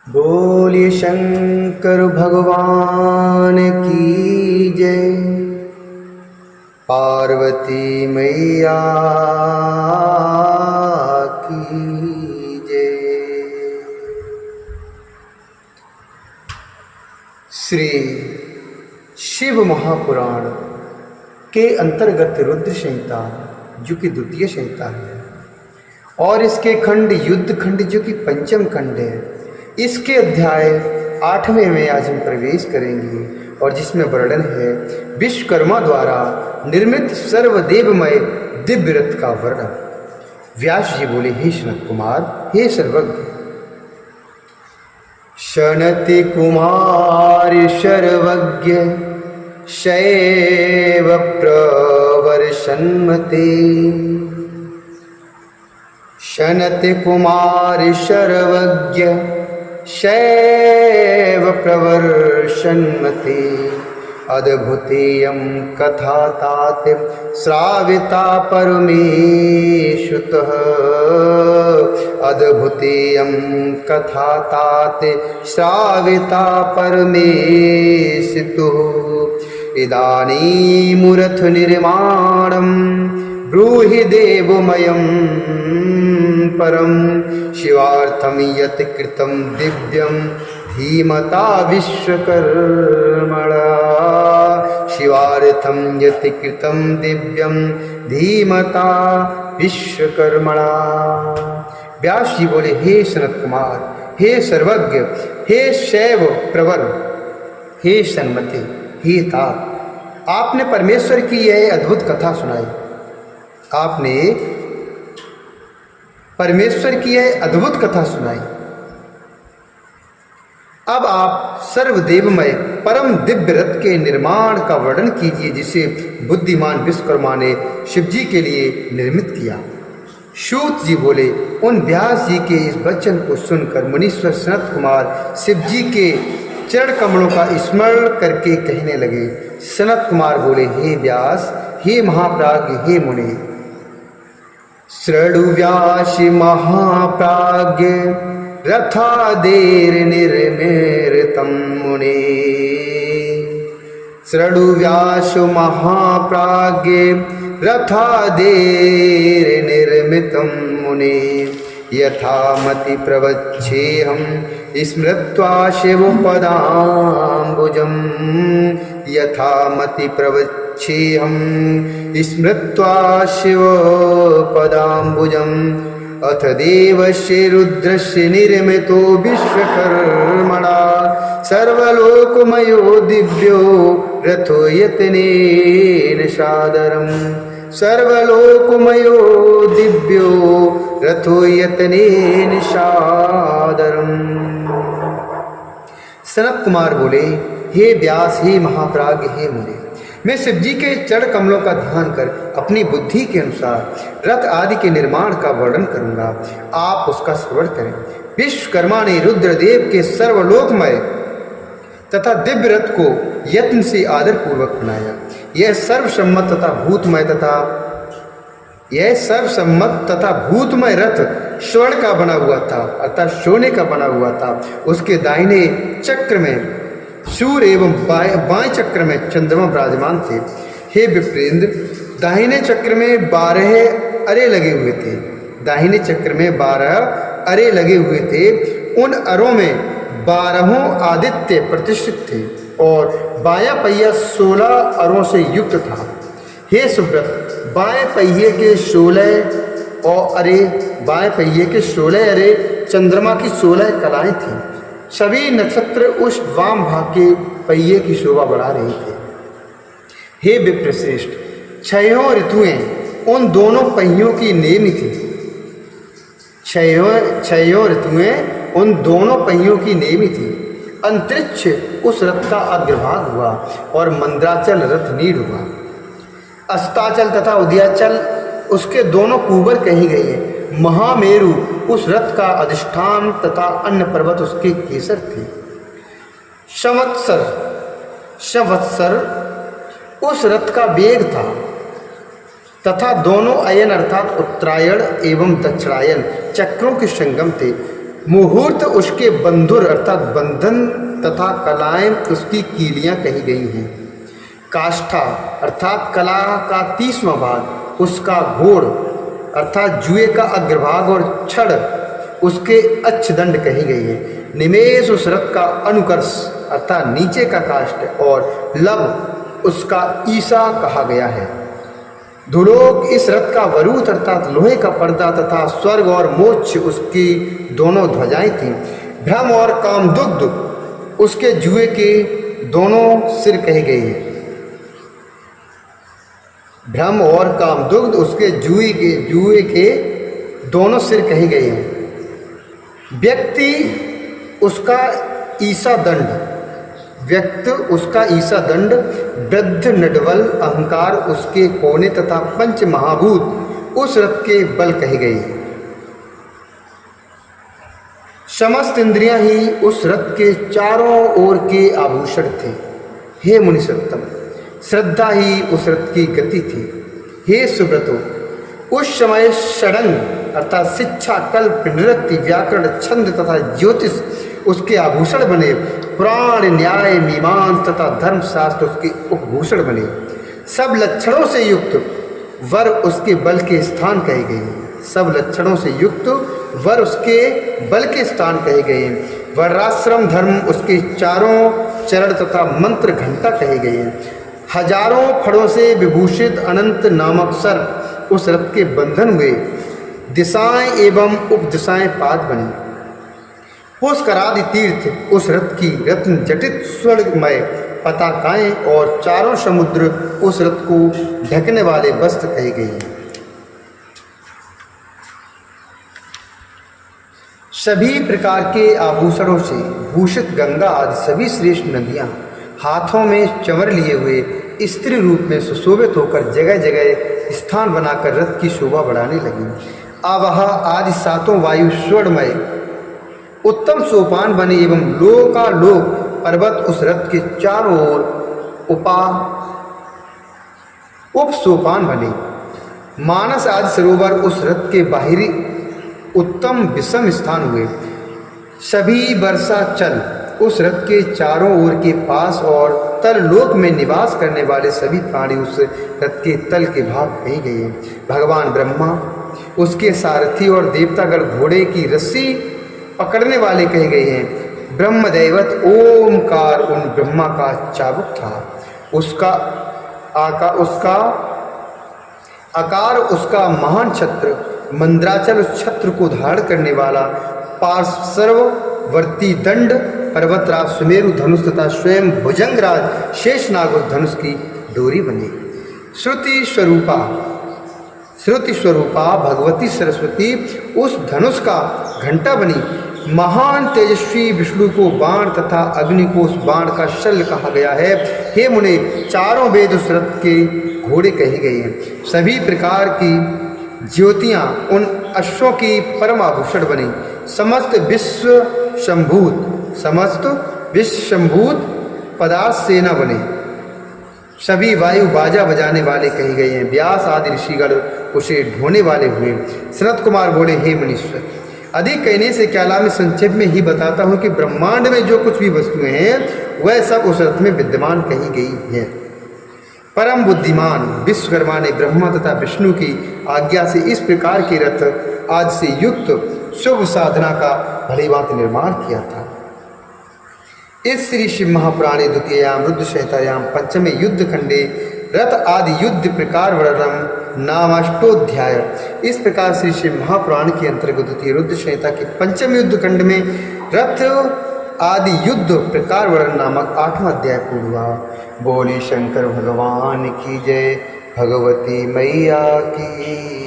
बोलिए शंकर भगवान की जय। पार्वती मैया की जय। श्री शिव महापुराण के अंतर्गत रुद्र संहिता जो कि द्वितीय संहिता है और इसके खंड युद्ध खंड जो कि पंचम खंड है, इसके अध्याय 8वें में आज हम प्रवेश करेंगे और जिसमें वर्णन है विश्वकर्मा द्वारा निर्मित सर्वदेवमय दिव्य रथ का वर्णन। व्यास जी बोले, हे सनत कुमार, हे सर्वज्ञ। शनति कुमार सर्वज्ञ शैव प्रवर्षन्मते। शनति कुमार सर्वज्ञ शैव प्रवर्षन्मते। अद्भुतेयं कथा तात श्राविता परमेशुतः। अद्भुतेयं कथा तात श्राविता परमेशुतः। इदानीमुरथ निर्माणं ब्रूहि देवमयं परम। शिवार्थं यत् कृतं दिव्यं धीमता विश्वकर्मणा। शिवार्थं यत् कृतं दिव्यं धीमता विश्वकर्मणा। व्यास जी बोले, हे सनत कुमार, हे सर्वज्ञ, हे शैव प्रवर, हे सन्मते, हे तात, आपने परमेश्वर की यह अद्भुत कथा सुनाई। आपने परमेश्वर की यह अद्भुत कथा सुनाई। अब आप सर्वदेवमय परम दिव्य रथ के निर्माण का वर्णन कीजिए जिसे बुद्धिमान विश्वकर्मा ने शिव जी के लिए निर्मित किया। सूत जी बोले, उन व्यास जी के इस वचन को सुनकर मुनीश्वर सनत कुमार शिव जी के चरण कमलों का स्मरण करके कहने लगे। सनत कुमार बोले, हे व्यास, हे महाप्राज्ञ, हे मुनि। शृणु व्यास महाप्राज्ञ रथादेर निर्मितं मुने। शृणु व्यास महाप्राज्ञ रथादेर निर्मितं मुने। यथामति प्रवच्छेऽहं स्मृत्वा शिवपदाम्बुजं। यथामति प्रवच्छेऽहं स्मृत्वा शिवपदाम्बुजं। अथ देवस्य रुद्रस्य निर्मितो विश्वकर्मणा सर्वलोकमयो दिव्यो रथो यत्नेन सादरम्। सर्वलोकमयो दिव्यो रथो यत्नेन सादरम्। सनत कुमार बोले, हे व्यास, हे महाप्राज्ञ, हे मुनि, मैं शिव जी के चरण कमलों का ध्यान कर अपनी बुद्धि के अनुसार रथ आदि के निर्माण का वर्णन करूंगा, आप उसका श्रवण करें। विश्वकर्मा ने रुद्रदेव के सर्वलोकमय तथा दिव्य रथ को यत्न से आदर पूर्वक बनाया। यह सर्वसम्मत तथा भूतमय रथ स्वर्ण का बना हुआ था, अर्थात सोने का बना हुआ था। उसके दाहिने चक्र में सूर्य एवं बाएं चक्र में चंद्रमा विराजमान थे। हे विप्रेंद्र, दाहिने चक्र में 12 अरे लगे हुए थे। दाहिने चक्र में 12 अरे लगे हुए थे। उन अरों में 12 आदित्य प्रतिष्ठित थे और बायां पहिया 16 अरों से युक्त था। हे सुब्रत, बाएं पहिए के 16 अरे चंद्रमा की 16 कलाएं थीं। सभी नक्षत्र उस वाम भाग के पहिए की शोभा बढ़ा रहे थे। हे विप्रश्रेष्ठ, 6 ऋतुएं उन दोनों पहियों की नेमी थी। 6 ऋतुएं उन दोनों पहियों की नेमी थी। अंतरिक्ष उस रथ का अग्रभाग हुआ और मंद्राचल रथ नीड हुआ। अस्ताचल तथा उदयाचल उसके दोनों कुबर कही गई है। महामेरु उस रथ का अधिष्ठान तथा अन्य पर्वत उसके केसर थे। संवत्सर उस रथ का वेग था तथा दोनों अयन अर्थात उत्तरायण एवं दक्षिणायन चक्रों के संगम थे। मुहूर्त उसके बंधुर अर्थात बंधन तथा कलाएं उसकी कीलियां कही गई हैं। काष्ठा अर्थात कला का 30वां भाग उसका घोड़ अर्थात जुए का अग्रभाग और छड़ उसके अच्छदंड कही गई है। निमेष उस रथ का अनुकर्ष अर्थात नीचे का काष्ठ और लब उसका ईसा कहा गया है। धुलोक इस रथ का वरूथ अर्थात लोहे का पर्दा तथा स्वर्ग और मोक्ष उसकी दोनों ध्वजाएं थीं। भ्रम और कामदुग्ध उसके जुए के दोनों सिर कहे गए हैं। भ्रम और कामदुग्ध उसके जुए के दोनों सिर कहे गए हैं। व्यक्ति उसका ईसा दंड व्यक्त उसका ईसा दंड, वृद्ध नडवल अहंकार उसके कोने तथा पंच महाभूत उस रथ के बल कहे गए। समस्त इंद्रियां ही उस रथ के चारों ओर के आभूषण थे। हे मुनिसत्तम, श्रद्धा ही उस रथ की गति थी। हे सुब्रतो, उस समय षडंग अर्थात शिक्षा, कल्प, नृत्य, व्याकरण, छंद तथा ज्योतिष उसके आभूषण बने। पुराण, न्याय, मीमांस तथा धर्मशास्त्र उसके उपभूषण बने। सब लक्षणों से युक्त वर उसके बल के स्थान कहे गए। सब लक्षणों से युक्त वर उसके बल के स्थान कहे गए। वर्णाश्रम धर्म उसके चारों चरण तथा मंत्र घंटा कहे गए। हजारों फड़ों से विभूषित अनंत नामक सर्प उस रथ के बंधन हुए। दिशाएं एवं उपदिशाएं पाद बनी। पुष्करादि तीर्थ उस रथ की रत्न जटित स्वर्णमय पताकाएं और चारों समुद्र उस रथ को ढकने वाले वस्त्र कहे गए। सभी प्रकार के आभूषणों से भूषित गंगा आदि सभी श्रेष्ठ नदियां हाथों में चंवर लिए हुए स्त्री रूप में सुशोभित होकर जगह जगह स्थान बनाकर रथ की शोभा बढ़ाने लगी। आवाह आदि सातों वायु स्वर्णमय उत्तम सोपान बने एवं लोकालोक पर्वत उस रथ के चारों ओर उप सोपान बने। मानस आदि सरोवर उस रथ के बाहरी उत्तम विषम स्थान हुए। सभी वर्षा चल उस रथ के चारों ओर के पास और तल लोक में निवास करने वाले सभी प्राणी उस रथ के तल के भाग कहे गए। भगवान ब्रह्मा उसके सारथी और देवतागण घोड़े की रस्सी पकड़ने वाले कहे गए हैं। ब्रह्मदैवत ओमकार उन ब्रह्मा का चाबुक था। उसका आकार उसका महान छत्र मंद्राचल उस छत्र को धारण करने वाला पार्श्ववर्ती दंड पर्वतराज सुमेरु धनुष तथा स्वयं भुजंगराज शेषनाग उस धनुष की डोरी बनी। श्रुति स्वरूपा भगवती सरस्वती उस धनुष का घंटा बनी। महान तेजस्वी विष्णु को बाण तथा अग्नि को उस बाण का शल्य कहा गया है। हे मुने, चारों वेद उस रथ के घोड़े कहे गए हैं। सभी प्रकार की ज्योतियां उन अश्वों की परम आभूषण बनी। समस्त विश्व शंभूत पदार्थ सेना बने। सभी वायु बाजा बजाने वाले कहे गए हैं। व्यास आदि ऋषिगण उसे ढोने वाले हुए। सनत कुमार बोले, हे मुनीश्वर, अधिक कहने से क्या लाभ, मैं संक्षेप में ही बताता हूँ कि ब्रह्मांड में जो कुछ भी वस्तुएं हैं वह सब उस रथ में विद्यमान कही गई हैं। परम बुद्धिमान विश्वकर्मा ने ब्रह्मा तथा विष्णु की आज्ञा से इस प्रकार के रथ आज से युक्त शुभ साधना का भलीभांति निर्माण किया था। इस श्री शिव महापुराणे द्वितीयाम रुद्र संहितायाम पंचमे युद्ध खंडे रथ आदि युद्ध प्रकार वर्णनम नामाष्टोध्याय। इस प्रकार श्री शिव महापुराण के अंतर्गत द्वितीय रुद्र संहिता के पंचम युद्ध खंड में रथ आदि युद्ध प्रकार वर्णन नामक 8वां अध्याय पूर्ण हुआ। बोली शंकर भगवान की जय, भगवती मैया की।